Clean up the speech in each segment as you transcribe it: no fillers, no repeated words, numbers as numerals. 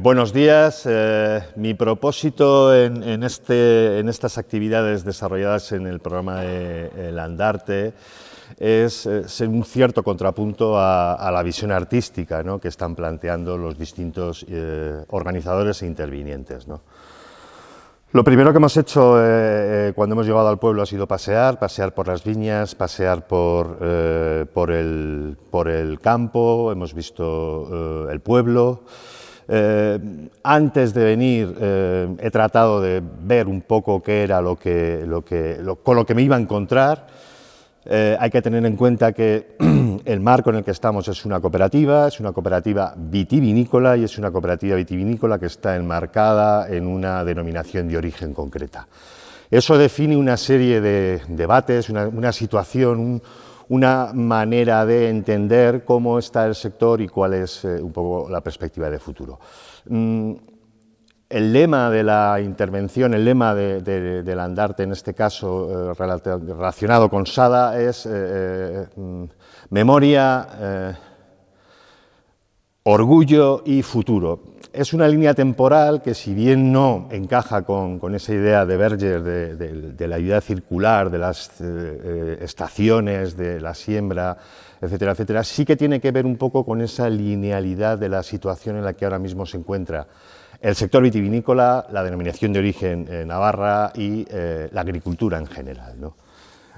Buenos días. Mi propósito en estas actividades desarrolladas en el programa de Landarte es ser un cierto contrapunto a la visión artística, ¿no?, que están planteando los distintos organizadores e intervinientes, ¿no? Lo primero que hemos hecho cuando hemos llegado al pueblo ha sido pasear por las viñas, pasear por el campo, hemos visto el pueblo. Antes de venir he tratado de ver un poco qué era con lo que me iba a encontrar. Hay que tener en cuenta que el marco en el que estamos es una cooperativa vitivinícola y es una cooperativa vitivinícola que está enmarcada en una denominación de origen concreta. Eso define una serie de debates, una situación, una manera de entender cómo está el sector y cuál es un poco la perspectiva de futuro. El lema de la intervención, el lema de Landarte en este caso relacionado con SADA es memoria, orgullo y futuro. Es una línea temporal que, si bien no encaja con esa idea de Berger de la idea circular, de las estaciones, de la siembra, etcétera, etcétera, sí que tiene que ver un poco con esa linealidad de la situación en la que ahora mismo se encuentra el sector vitivinícola, la denominación de origen Navarra y la agricultura en general, ¿no?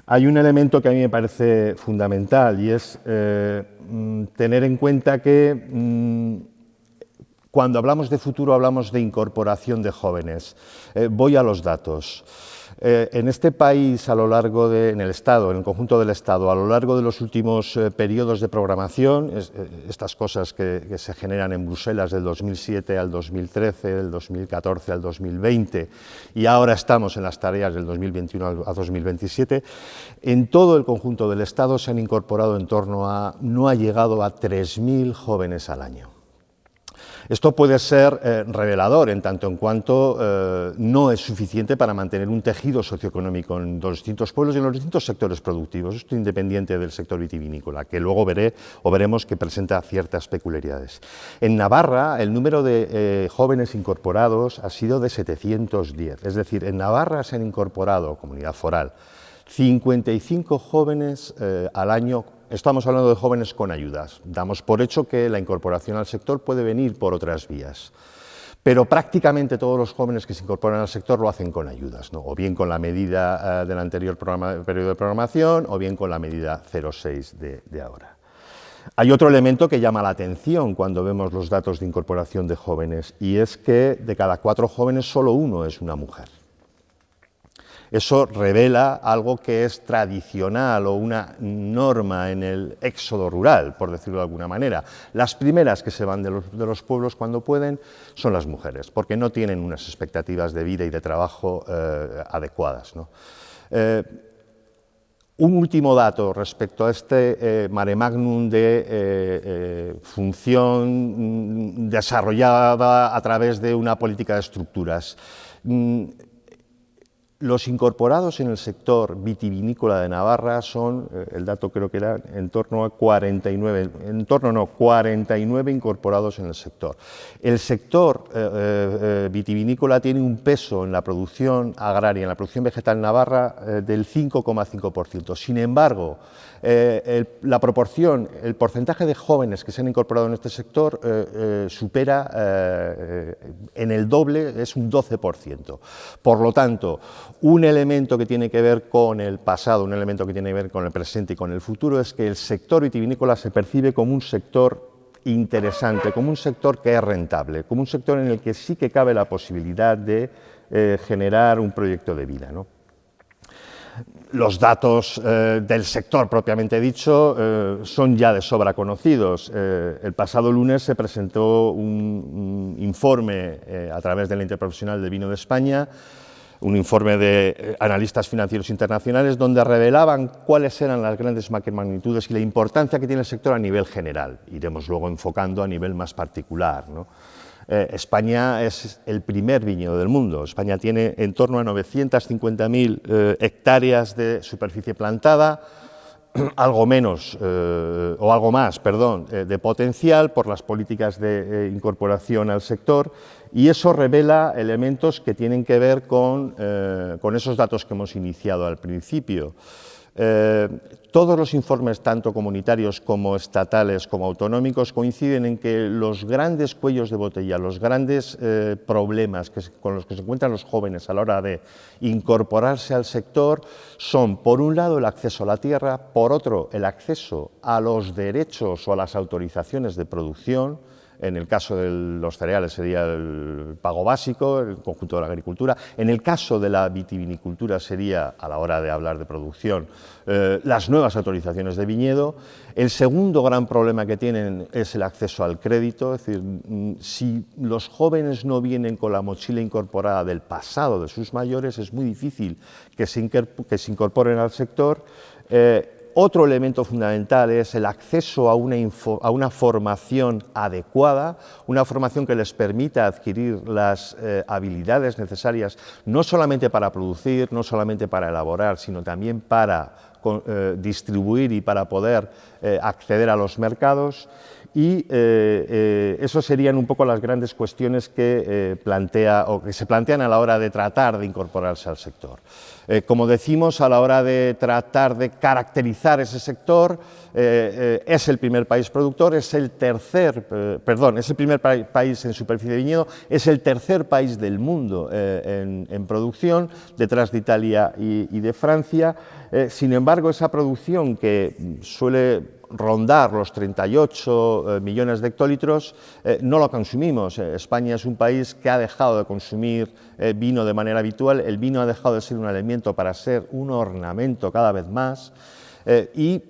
Hay un elemento que a mí me parece fundamental y es tener en cuenta que cuando hablamos de futuro hablamos de incorporación de jóvenes. Voy a los datos. En este país, en el Estado, en el conjunto del Estado, a lo largo de los últimos periodos de programación, estas cosas que se generan en Bruselas del 2007 al 2013, del 2014 al 2020, y ahora estamos en las tareas del 2021 a 2027, en todo el conjunto del Estado se han incorporado no ha llegado a 3.000 jóvenes al año. Esto puede ser revelador en tanto en cuanto no es suficiente para mantener un tejido socioeconómico en los distintos pueblos y en los distintos sectores productivos, esto independiente del sector vitivinícola, que luego veremos que presenta ciertas peculiaridades. En Navarra el número de jóvenes incorporados ha sido de 710, es decir, en Navarra se han incorporado, comunidad foral, 55 jóvenes al año. Estamos hablando de jóvenes con ayudas. Damos por hecho que la incorporación al sector puede venir por otras vías, pero prácticamente todos los jóvenes que se incorporan al sector lo hacen con ayudas, ¿no? O bien con la medida del anterior periodo de programación o bien con la medida 06 de ahora. Hay otro elemento que llama la atención cuando vemos los datos de incorporación de jóvenes, y es que de cada 4 jóvenes solo uno es una mujer. Eso revela algo que es tradicional o una norma en el éxodo rural, por decirlo de alguna manera. Las primeras que se van de los pueblos cuando pueden son las mujeres, porque no tienen unas expectativas de vida y de trabajo adecuadas, ¿no? Un último dato respecto a este mare magnum de función desarrollada a través de una política de estructuras. Los incorporados en el sector vitivinícola de Navarra son, el dato creo que era en torno a 49 incorporados en el sector. El sector vitivinícola tiene un peso en la producción agraria, en la producción vegetal en Navarra, del 5,5%. Sin embargo, la proporción, el porcentaje de jóvenes que se han incorporado en este sector supera en el doble, es un 12%. Por lo tanto, un elemento que tiene que ver con el pasado, un elemento que tiene que ver con el presente y con el futuro es que el sector vitivinícola se percibe como un sector interesante, como un sector que es rentable, como un sector en el que sí que cabe la posibilidad de generar un proyecto de vida, ¿no? Los datos del sector propiamente dicho son ya de sobra conocidos. El pasado lunes se presentó un informe a través de la Interprofesional del Vino de España, un informe de analistas financieros internacionales donde revelaban cuáles eran las grandes magnitudes y la importancia que tiene el sector a nivel general. Iremos luego enfocando a nivel más particular, ¿no? España es el primer viñedo del mundo. España tiene en torno a 950.000 hectáreas de superficie plantada, algo menos, o algo más, perdón, de potencial por las políticas de incorporación al sector, y eso revela elementos que tienen que ver con esos datos que hemos iniciado al principio. Todos los informes, tanto comunitarios como estatales como autonómicos, coinciden en que los grandes cuellos de botella, los grandes problemas con los que se encuentran los jóvenes a la hora de incorporarse al sector son, por un lado, el acceso a la tierra, por otro, el acceso a los derechos o a las autorizaciones de producción. En el caso de los cereales sería el pago básico, el conjunto de la agricultura. En el caso de la vitivinicultura sería, a la hora de hablar de producción, las nuevas autorizaciones de viñedo. El segundo gran problema que tienen es el acceso al crédito, es decir, si los jóvenes no vienen con la mochila incorporada del pasado de sus mayores, es muy difícil que se incorporen al sector. Otro elemento fundamental es el acceso a una formación adecuada, una formación que les permita adquirir las habilidades necesarias, no solamente para producir, no solamente para elaborar, sino también para distribuir y para poder acceder a los mercados. Y eso serían un poco las grandes cuestiones que se plantean a la hora de tratar de incorporarse al sector. Como decimos, a la hora de tratar de caracterizar ese sector, es el primer país productor, es el primer país en superficie de viñedo, es el tercer país del mundo en producción, detrás de Italia y de Francia. Sin embargo, esa producción que suele rondar los 38 millones de hectolitros, no lo consumimos. España es un país que ha dejado de consumir vino de manera habitual, el vino ha dejado de ser un alimento para ser un ornamento cada vez más, y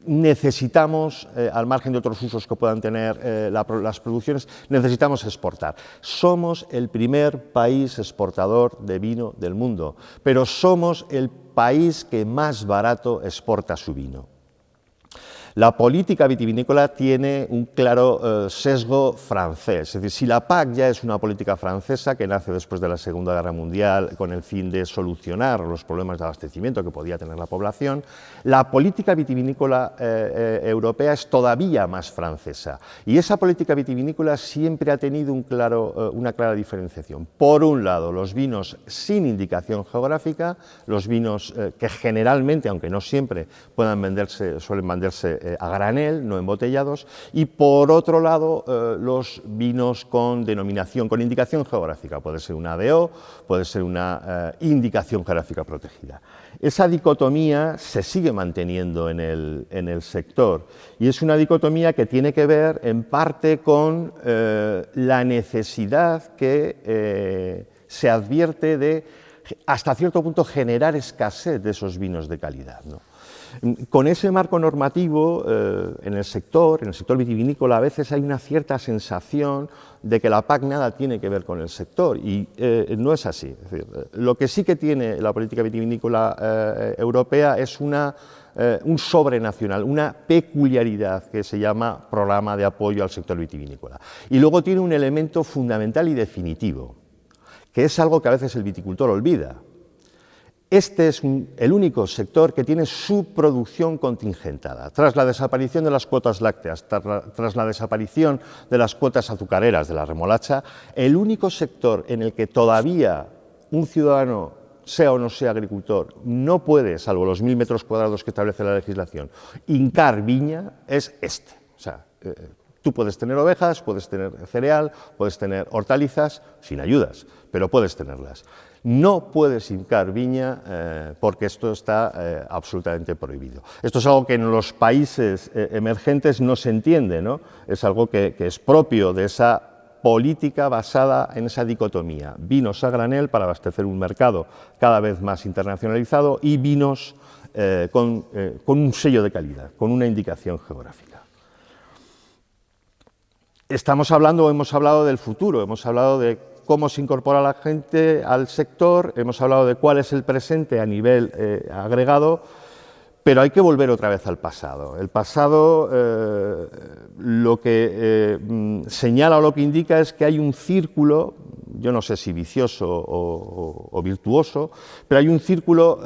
necesitamos, al margen de otros usos que puedan tener las producciones, necesitamos exportar. Somos el primer país exportador de vino del mundo, pero somos el país que más barato exporta su vino. La política vitivinícola tiene un claro sesgo francés, es decir, si la PAC ya es una política francesa que nace después de la Segunda Guerra Mundial con el fin de solucionar los problemas de abastecimiento que podía tener la población, la política vitivinícola europea es todavía más francesa, y esa política vitivinícola siempre ha tenido una clara diferenciación. Por un lado, los vinos sin indicación geográfica, los vinos que generalmente, aunque no siempre, suelen venderse a granel, no embotellados, y por otro lado los vinos con denominación, con indicación geográfica, puede ser una ADO, puede ser una indicación geográfica protegida. Esa dicotomía se sigue manteniendo en el sector, y es una dicotomía que tiene que ver en parte con la necesidad que se advierte de, hasta cierto punto, generar escasez de esos vinos de calidad, ¿no? Con ese marco normativo, en el sector vitivinícola, a veces hay una cierta sensación de que la PAC nada tiene que ver con el sector, y no es así. Es decir, lo que sí que tiene la política vitivinícola europea es un sobrenacional, una peculiaridad que se llama Programa de Apoyo al Sector Vitivinícola. Y luego tiene un elemento fundamental y definitivo, que es algo que a veces el viticultor olvida. Este es el único sector que tiene su producción contingentada. Tras la desaparición de las cuotas lácteas, tras la desaparición de las cuotas azucareras de la remolacha, el único sector en el que todavía un ciudadano, sea o no sea agricultor, no puede, salvo los 1000 metros cuadrados que establece la legislación, hincar viña, es este. O sea, tú puedes tener ovejas, puedes tener cereal, puedes tener hortalizas, sin ayudas, pero puedes tenerlas. No puedes hincar viña porque esto está absolutamente prohibido. Esto es algo que en los países emergentes no se entiende, ¿no? Es algo que es propio de esa política basada en esa dicotomía: vinos a granel para abastecer un mercado cada vez más internacionalizado y vinos con un sello de calidad, con una indicación geográfica. Hemos hablado del futuro, hemos hablado de cómo se incorpora la gente al sector, hemos hablado de cuál es el presente a nivel agregado, pero hay que volver otra vez al pasado. El pasado lo que señala o lo que indica es que hay un círculo, yo no sé si vicioso o virtuoso, pero hay un círculo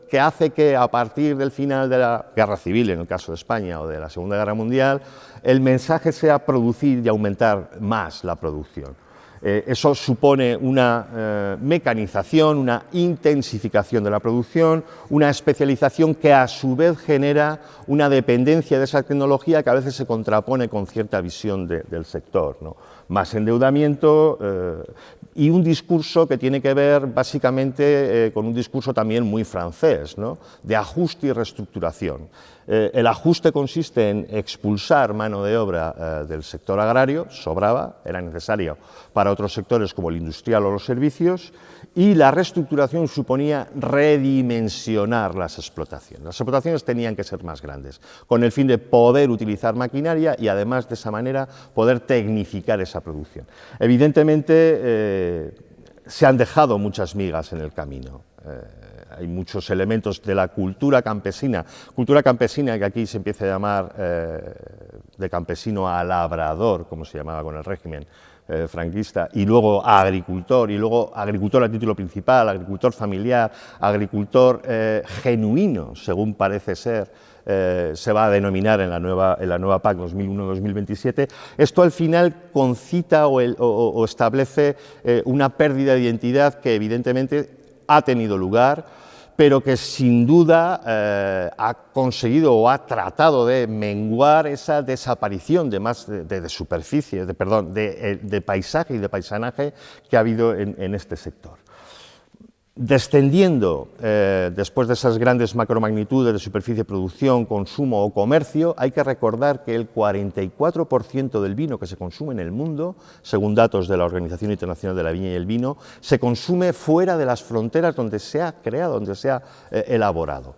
que hace que a partir del final de la Guerra Civil, en el caso de España, o de la Segunda Guerra Mundial, el mensaje sea producir y aumentar más la producción. Eso supone una mecanización, una intensificación de la producción, una especialización que a su vez genera una dependencia de esa tecnología que a veces se contrapone con cierta visión del sector, ¿no? Más endeudamiento y un discurso que tiene que ver básicamente con un discurso también muy francés, ¿no? De ajuste y reestructuración. El ajuste consiste en expulsar mano de obra del sector agrario, sobraba, era necesario para otros sectores como el industrial o los servicios, y la reestructuración suponía redimensionar las explotaciones. Las explotaciones tenían que ser más grandes, con el fin de poder utilizar maquinaria y además de esa manera poder tecnificar esa producción. Evidentemente se han dejado muchas migas en el camino. Hay muchos elementos de la cultura campesina que aquí se empieza a llamar de campesino a labrador, como se llamaba con el régimen franquista, y luego a agricultor a título principal, agricultor familiar, agricultor genuino, según parece ser, se va a denominar en la nueva PAC 2001-2027, esto al final concita o establece una pérdida de identidad que evidentemente ha tenido lugar, pero que sin duda ha conseguido o ha tratado de menguar esa desaparición de superficie, de paisaje y de paisanaje que ha habido en este sector. Descendiendo después de esas grandes macromagnitudes de superficie, producción, consumo o comercio, hay que recordar que el 44% del vino que se consume en el mundo, según datos de la Organización Internacional de la Viña y el Vino, se consume fuera de las fronteras donde se ha creado, donde se ha elaborado.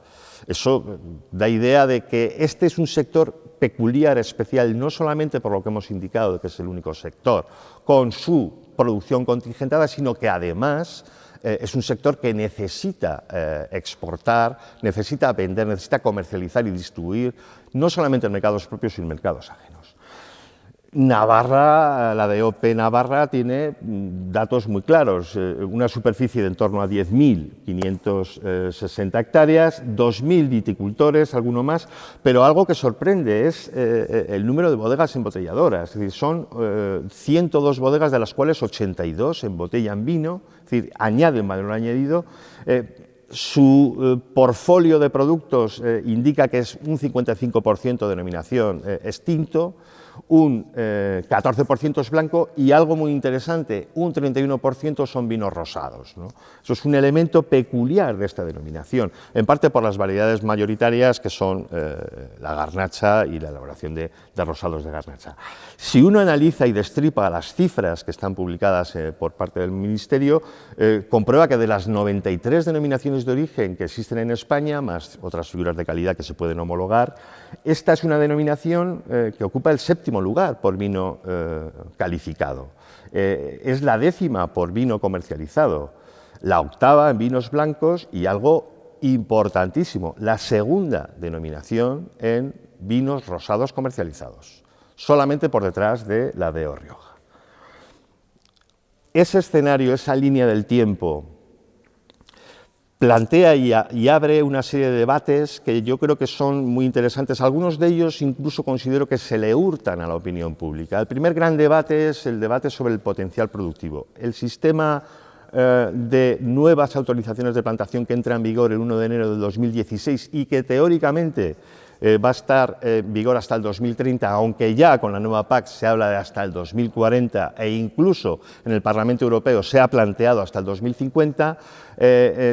Eso da idea de que este es un sector peculiar, especial, no solamente por lo que hemos indicado, de que es el único sector con su producción contingentada, sino que además es un sector que necesita exportar, necesita vender, necesita comercializar y distribuir, no solamente en mercados propios, sino en mercados ajenos. Navarra, la DOP Navarra, tiene datos muy claros, una superficie de en torno a 10.560 hectáreas, 2.000 viticultores, alguno más, pero algo que sorprende es el número de bodegas embotelladoras, es decir, son 102 bodegas, de las cuales 82 embotellan vino, es decir, añaden valor añadido. Su portfolio de productos indica que es un 55% de denominación extinto, un 14% es blanco y algo muy interesante, un 31% son vinos rosados, ¿no? Eso es un elemento peculiar de esta denominación, en parte por las variedades mayoritarias que son la garnacha y la elaboración de rosados de garnacha. Si uno analiza y destripa las cifras que están publicadas por parte del Ministerio, comprueba que de las 93 denominaciones de origen que existen en España, más otras figuras de calidad que se pueden homologar, esta es una denominación que ocupa el séptimo lugar por vino calificado. Es la 10ª por vino comercializado, la 8ª en vinos blancos y algo importantísimo, la 2ª denominación en vinos rosados comercializados, solamente por detrás de la de Rioja. Ese escenario, esa línea del tiempo, plantea y abre una serie de debates que yo creo que son muy interesantes. Algunos de ellos incluso considero que se le hurtan a la opinión pública. El primer gran debate es el debate sobre el potencial productivo. El sistema de nuevas autorizaciones de plantación que entra en vigor el 1 de enero de 2016 y que teóricamente va a estar en vigor hasta el 2030, aunque ya con la nueva PAC se habla de hasta el 2040 e incluso en el Parlamento Europeo se ha planteado hasta el 2050,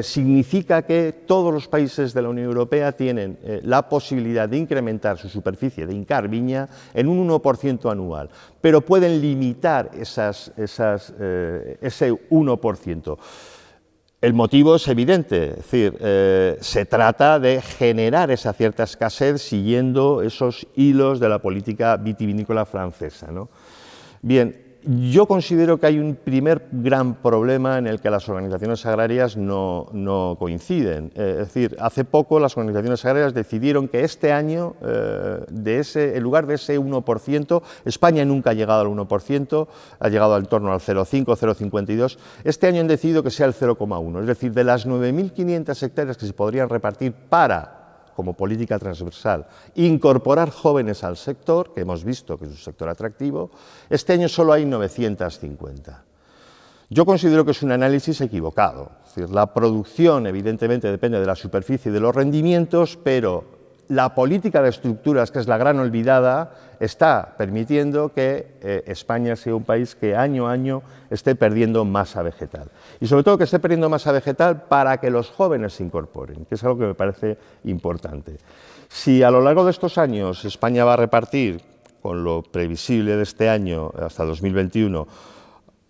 significa que todos los países de la Unión Europea tienen la posibilidad de incrementar su superficie de hincar viña en un 1% anual, pero pueden limitar ese 1%. El motivo es evidente, es decir, se trata de generar esa cierta escasez siguiendo esos hilos de la política vitivinícola francesa, ¿no? Bien, Yo considero que hay un primer gran problema en el que las organizaciones agrarias no coinciden. Es decir, hace poco las organizaciones agrarias decidieron que este año, en lugar de ese 1%, España nunca ha llegado al 1%, ha llegado en torno al 0,5, 0,52, este año han decidido que sea el 0,1, es decir, de las 9.500 hectáreas que se podrían repartir como política transversal, incorporar jóvenes al sector, que hemos visto que es un sector atractivo, este año solo hay 950. Yo considero que es un análisis equivocado. Es decir, la producción evidentemente depende de la superficie y de los rendimientos, pero la política de estructuras, que es la gran olvidada, está permitiendo que España sea un país que año a año esté perdiendo masa vegetal. Y sobre todo que esté perdiendo masa vegetal para que los jóvenes se incorporen, que es algo que me parece importante. Si a lo largo de estos años España va a repartir, con lo previsible de este año hasta 2021,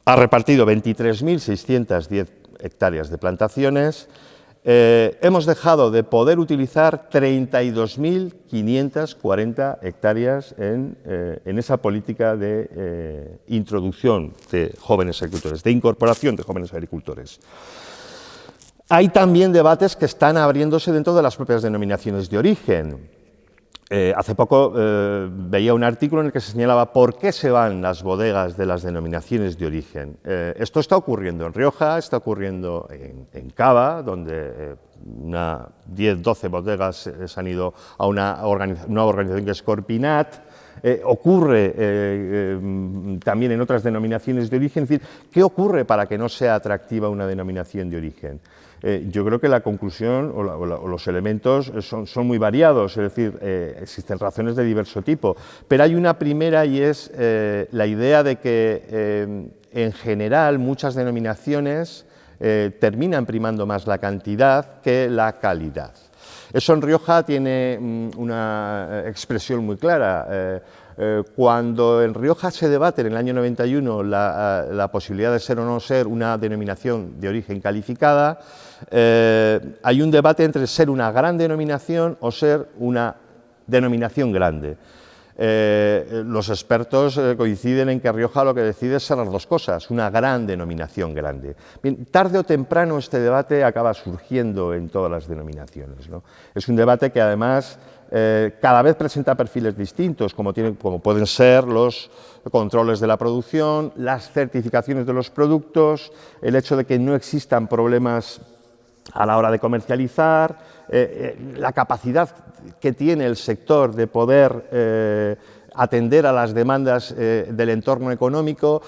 ha repartido 23.610 hectáreas de plantaciones, hemos dejado de poder utilizar 32.540 hectáreas en esa política de introducción de jóvenes agricultores, de incorporación de jóvenes agricultores. Hay también debates que están abriéndose dentro de las propias denominaciones de origen. Hace poco veía un artículo en el que se señalaba por qué se van las bodegas de las denominaciones de origen. Esto está ocurriendo en Rioja, está ocurriendo en Cava, donde 10, 12 bodegas se han ido a una organización que es Corpinat. Ocurre también en otras denominaciones de origen. Es decir, ¿qué ocurre para que no sea atractiva una denominación de origen? Yo creo que la conclusión o los elementos son muy variados, es decir, existen razones de diverso tipo, pero hay una primera y es la idea de que en general muchas denominaciones terminan primando más la cantidad que la calidad. Eso en Rioja tiene una expresión muy clara. Cuando en Rioja se debate en el año 91 la posibilidad de ser o no ser una denominación de origen calificada, hay un debate entre ser una gran denominación o ser una denominación grande. Los expertos coinciden en que Rioja lo que decide es ser las dos cosas, una gran denominación grande. Bien, tarde o temprano este debate acaba surgiendo en todas las denominaciones, ¿no? Es un debate que además cada vez presenta perfiles distintos, como pueden ser los controles de la producción, las certificaciones de los productos, el hecho de que no existan problemas a la hora de comercializar, la capacidad que tiene el sector de poder atender a las demandas del entorno económico,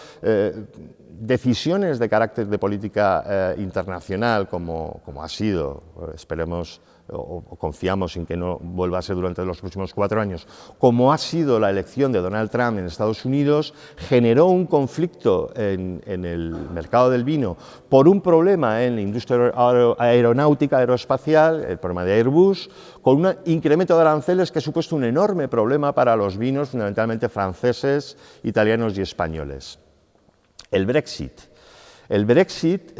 decisiones de carácter de política internacional, como ha sido, esperemos o confiamos en que no vuelva a ser durante los próximos 4 años, como ha sido la elección de Donald Trump en Estados Unidos, generó un conflicto en el mercado del vino por un problema en la industria aeronáutica, aeroespacial, el problema de Airbus, con un incremento de aranceles que ha supuesto un enorme problema para los vinos, fundamentalmente franceses, italianos y españoles. El Brexit. El Brexit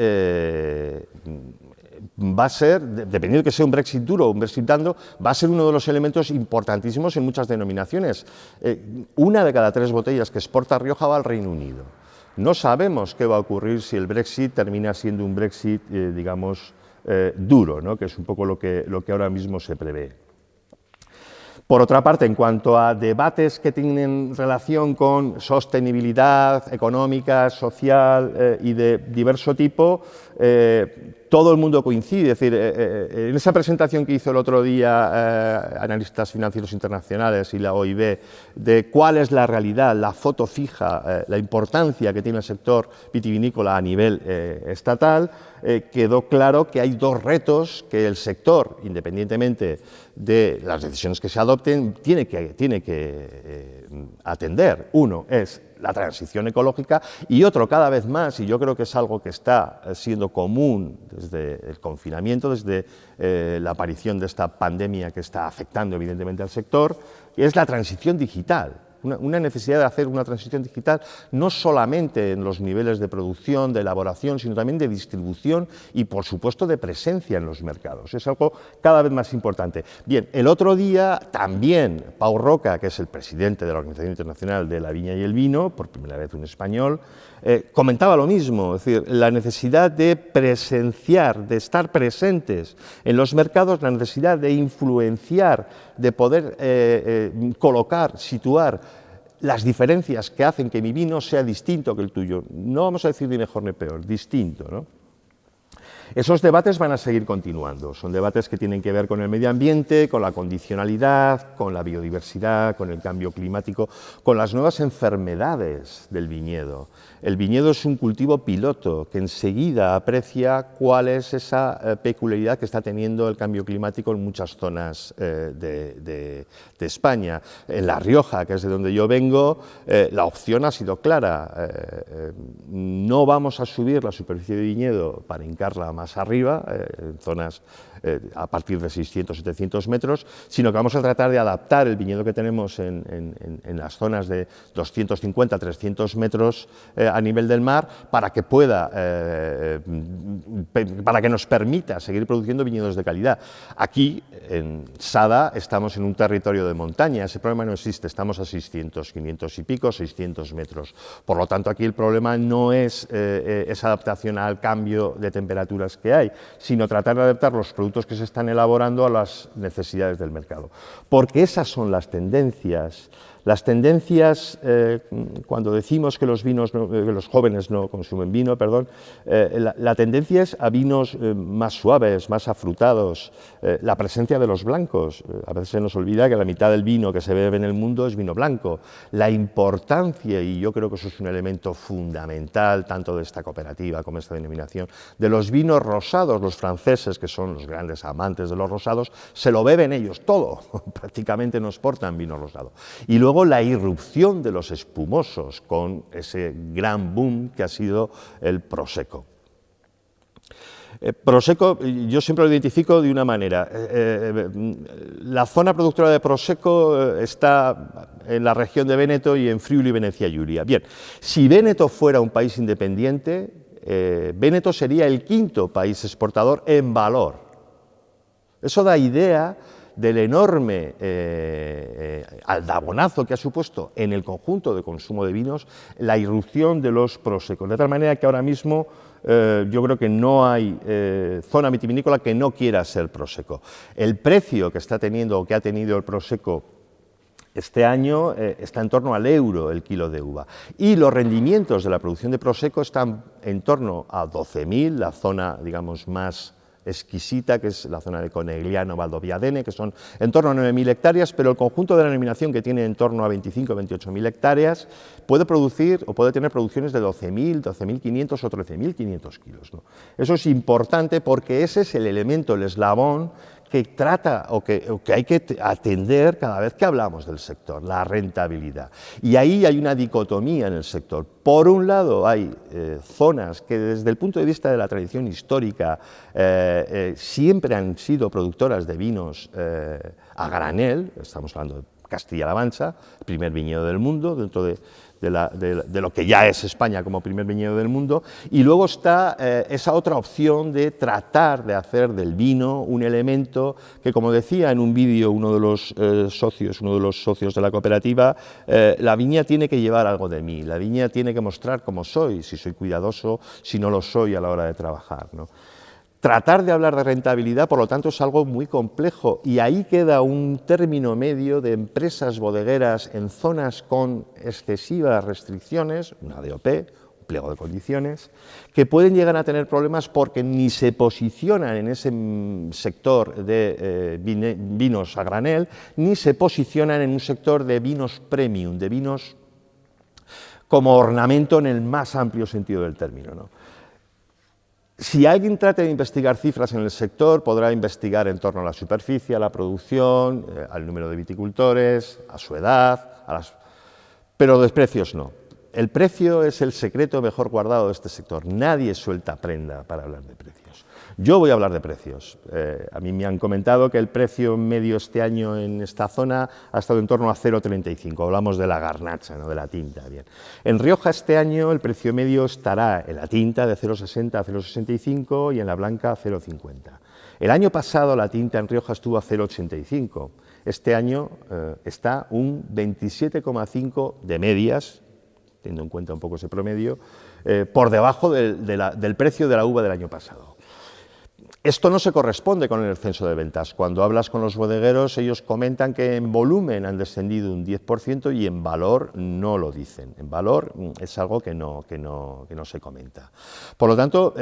va a ser, dependiendo de que sea un Brexit duro o un Brexit blando, va a ser uno de los elementos importantísimos en muchas denominaciones. Una de cada 3 botellas que exporta Rioja va al Reino Unido. No sabemos qué va a ocurrir si el Brexit termina siendo un Brexit, digamos, duro, ¿no? Que es un poco lo que ahora mismo se prevé. Por otra parte, en cuanto a debates que tienen relación con sostenibilidad económica, social y de diverso tipo, todo el mundo coincide. Es decir, en esa presentación que hizo el otro día analistas financieros internacionales y la OIB de cuál es la realidad, la foto fija, la importancia que tiene el sector vitivinícola a nivel estatal, quedó claro que hay 2 retos que el sector, independientemente de las decisiones que se adopten, tiene que atender. Uno es la transición ecológica y otro cada vez más, y yo creo que es algo que está siendo común desde el confinamiento, desde la aparición de esta pandemia que está afectando evidentemente al sector, es la transición digital. una necesidad de hacer una transición digital no solamente en los niveles de producción, de elaboración, sino también de distribución y, por supuesto, de presencia en los mercados. Es algo cada vez más importante. Bien, el otro día también Pau Roca, que es el presidente de la Organización Internacional de la Viña y el Vino, por primera vez un español, comentaba lo mismo, es decir, la necesidad de presenciar, de estar presentes en los mercados, la necesidad de influenciar, de poder colocar, situar las diferencias que hacen que mi vino sea distinto que el tuyo. No vamos a decir ni mejor ni peor, distinto, ¿no? Esos debates van a seguir continuando, son debates que tienen que ver con el medio ambiente, con la condicionalidad, con la biodiversidad, con el cambio climático, con las nuevas enfermedades del viñedo. El viñedo es un cultivo piloto que enseguida aprecia cuál es esa peculiaridad que está teniendo el cambio climático en muchas zonas de España. En La Rioja, que es de donde yo vengo, la opción ha sido clara. No vamos a subir la superficie de viñedo para hincarla más arriba, en zonas a partir de 600, 700 metros, sino que vamos a tratar de adaptar el viñedo que tenemos en las zonas de 250, 300 metros a nivel del mar para que pueda, para que nos permita seguir produciendo viñedos de calidad. Aquí, en Sada, estamos en un territorio de montaña, ese problema no existe, estamos a 600, 500 y pico, 600 metros. Por lo tanto, aquí el problema no es esa adaptación al cambio de temperaturas que hay, sino tratar de adaptar los productos que se están elaborando a las necesidades del mercado. Porque esas son las tendencias. Las tendencias, cuando decimos que los jóvenes no consumen vino, la tendencia es a vinos más suaves, más afrutados, la presencia de los blancos. A veces se nos olvida que la mitad del vino que se bebe en el mundo es vino blanco. La importancia, y yo creo que eso es un elemento fundamental, tanto de esta cooperativa como de esta denominación, de los vinos rosados. Los franceses, que son los grandes amantes de los rosados, se lo beben ellos todo, prácticamente no exportan vino rosado. Y luego la irrupción de los espumosos con ese gran boom que ha sido el Prosecco. Prosecco, yo siempre lo identifico de una manera. La zona productora de Prosecco está en la región de Véneto y en Friuli, Venecia y Giulia. Bien, si Véneto fuera un país independiente, Véneto sería el quinto país exportador en valor. Eso da idea del enorme aldabonazo que ha supuesto en el conjunto de consumo de vinos la irrupción de los Prosecco, de tal manera que ahora mismo yo creo que no hay zona vitivinícola que no quiera ser Prosecco. El precio que está teniendo o que ha tenido el Prosecco este año está en torno al euro el kilo de uva, y los rendimientos de la producción de Prosecco están en torno a 12.000, la zona, digamos, más exquisita, que es la zona de Conegliano, Valdobbiadene, que son en torno a 9.000 hectáreas, pero el conjunto de la denominación, que tiene en torno a 25 o 28.000 hectáreas, puede producir o puede tener producciones de 12.000, 12.500 o 13.500 kilos, ¿no? Eso es importante porque ese es el elemento, el eslabón que trata o que hay que atender cada vez que hablamos del sector, la rentabilidad. Y ahí hay una dicotomía en el sector. Por un lado hay zonas que desde el punto de vista de la tradición histórica siempre han sido productoras de vinos a granel, estamos hablando de Castilla-La Mancha, el primer viñedo del mundo, dentro de lo que ya es España como primer viñedo del mundo, y luego está esa otra opción de tratar de hacer del vino un elemento que, como decía en un vídeo uno de los socios de la cooperativa, la viña tiene que llevar algo de mí, la viña tiene que mostrar cómo soy, si soy cuidadoso, si no lo soy a la hora de trabajar, ¿no? Tratar de hablar de rentabilidad, por lo tanto, es algo muy complejo, y ahí queda un término medio de empresas bodegueras en zonas con excesivas restricciones, una DOP, un pliego de condiciones, que pueden llegar a tener problemas porque ni se posicionan en ese sector de vinos a granel, ni se posicionan en un sector de vinos premium, de vinos como ornamento en el más amplio sentido del término, ¿no? Si alguien trata de investigar cifras en el sector, podrá investigar en torno a la superficie, a la producción, al número de viticultores, a su edad, pero de precios no. El precio es el secreto mejor guardado de este sector. Nadie suelta prenda para hablar de precios. Yo voy a hablar de precios. A mí me han comentado que el precio medio este año en esta zona ha estado en torno a 0,35. Hablamos de la garnacha, no de la tinta. Bien. En Rioja este año el precio medio estará en la tinta de 0,60 a 0,65 y en la blanca 0,50. El año pasado la tinta en Rioja estuvo a 0,85. Este año está un 27,5 de medias, teniendo en cuenta un poco ese promedio, por debajo del precio de la uva del año pasado. Esto no se corresponde con el descenso de ventas. Cuando hablas con los bodegueros, ellos comentan que en volumen han descendido un 10% y en valor no lo dicen. En valor es algo que no se comenta. Por lo tanto,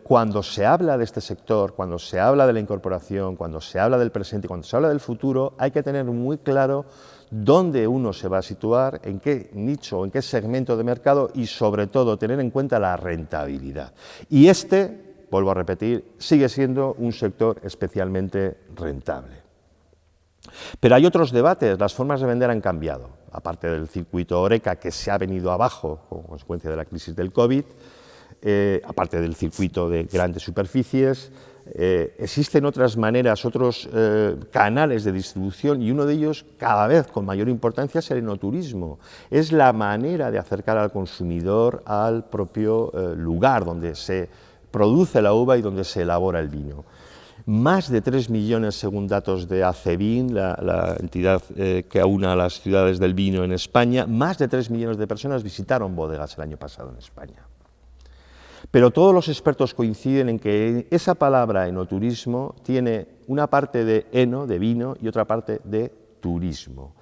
cuando se habla de este sector, cuando se habla de la incorporación, cuando se habla del presente y cuando se habla del futuro, hay que tener muy claro dónde uno se va a situar, en qué nicho, en qué segmento de mercado y, sobre todo, tener en cuenta la rentabilidad. Y vuelvo a repetir, sigue siendo un sector especialmente rentable. Pero hay otros debates, las formas de vender han cambiado, aparte del circuito Horeca que se ha venido abajo como consecuencia de la crisis del COVID, aparte del circuito de grandes superficies, existen otras maneras, otros canales de distribución y uno de ellos cada vez con mayor importancia es el enoturismo. Es la manera de acercar al consumidor al propio lugar donde se produce la uva y donde se elabora el vino. Más de 3 millones, según datos de ACEVIN, la entidad que aúna a las ciudades del vino en España, más de 3 millones de personas visitaron bodegas el año pasado en España. Pero todos los expertos coinciden en que esa palabra enoturismo tiene una parte de eno, de vino, y otra parte de turismo.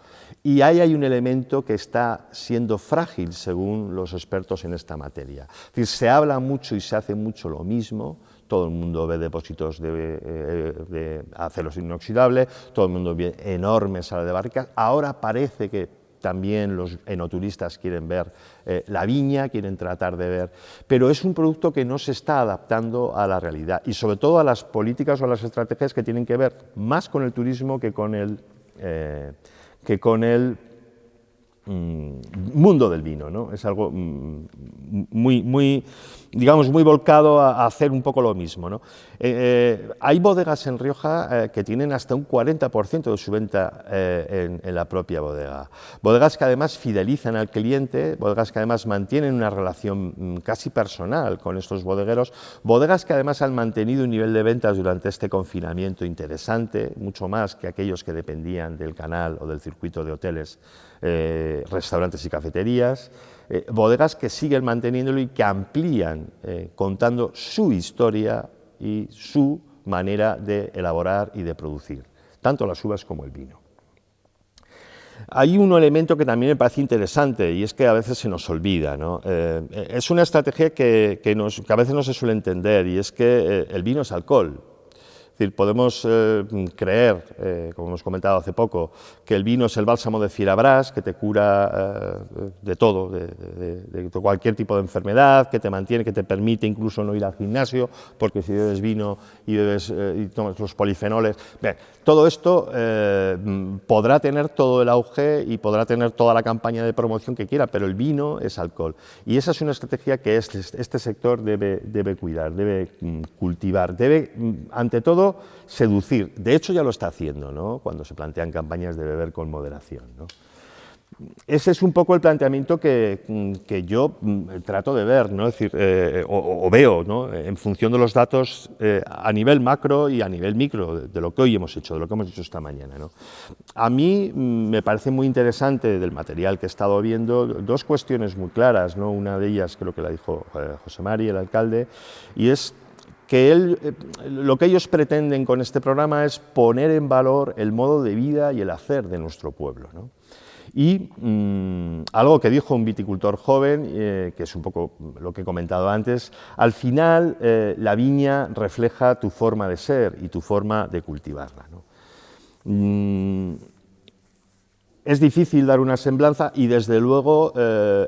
Y ahí hay un elemento que está siendo frágil, según los expertos en esta materia. Es decir, se habla mucho y se hace mucho lo mismo, todo el mundo ve depósitos de acero inoxidable, todo el mundo ve enormes salas de barricas. Ahora parece que también los enoturistas quieren ver la viña, quieren tratar de ver, pero es un producto que no se está adaptando a la realidad y sobre todo a las políticas o a las estrategias que tienen que ver más con el turismo que con el mundo del vino, ¿no? Es algo muy volcado a hacer un poco lo mismo, ¿no? Hay bodegas en Rioja que tienen hasta un 40% de su venta en la propia bodega. Bodegas que además fidelizan al cliente, bodegas que además mantienen una relación casi personal con estos bodegueros, bodegas que además han mantenido un nivel de ventas durante este confinamiento interesante, mucho más que aquellos que dependían del canal o del circuito de hoteles, restaurantes y cafeterías, bodegas que siguen manteniéndolo y que amplían contando su historia y su manera de elaborar y de producir, tanto las uvas como el vino. Hay un elemento que también me parece interesante y es que a veces se nos olvida, ¿no? Es una estrategia que a veces no se suele entender y es que el vino es alcohol. Es decir, podemos creer, como hemos comentado hace poco, que el vino es el bálsamo de Firabrás, que te cura de todo, de cualquier tipo de enfermedad, que te mantiene, que te permite incluso no ir al gimnasio, porque si bebes vino y tomas los polifenoles. Bien, todo esto podrá tener todo el auge y podrá tener toda la campaña de promoción que quiera, pero el vino es alcohol. Y esa es una estrategia que este sector debe cuidar, debe cultivar, debe, ante todo, seducir. De hecho, ya lo está haciendo, ¿no? Cuando se plantean campañas de beber con moderación, ¿no? Ese es un poco el planteamiento que yo trato de ver, ¿no? Es decir, o veo, ¿no? En función de los datos a nivel macro y a nivel micro, de lo que hoy hemos hecho, de lo que hemos hecho esta mañana, ¿no? A mí me parece muy interesante del material que he estado viendo dos cuestiones muy claras, ¿no? Una de ellas creo que la dijo José Mari, el alcalde, y es que lo que ellos pretenden con este programa es poner en valor el modo de vida y el hacer de nuestro pueblo, ¿no? Y algo que dijo un viticultor joven, que es un poco lo que he comentado antes, al final la viña refleja tu forma de ser y tu forma de cultivarla, ¿no? Es difícil dar una semblanza y, desde luego,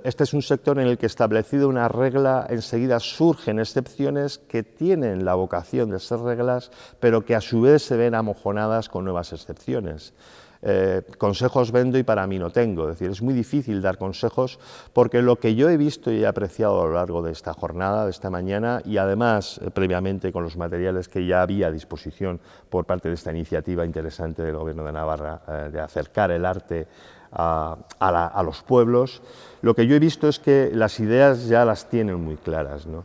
este es un sector en el que, establecido una regla, enseguida surgen excepciones que tienen la vocación de ser reglas, pero que a su vez se ven amojonadas con nuevas excepciones. consejos vendo y para mí no tengo. Es decir, es muy difícil dar consejos porque lo que yo he visto y he apreciado a lo largo de esta jornada, de esta mañana, y además previamente con los materiales que ya había a disposición por parte de esta iniciativa interesante del Gobierno de Navarra de acercar el arte a los pueblos, lo que yo he visto es que las ideas ya las tienen muy claras, ¿no?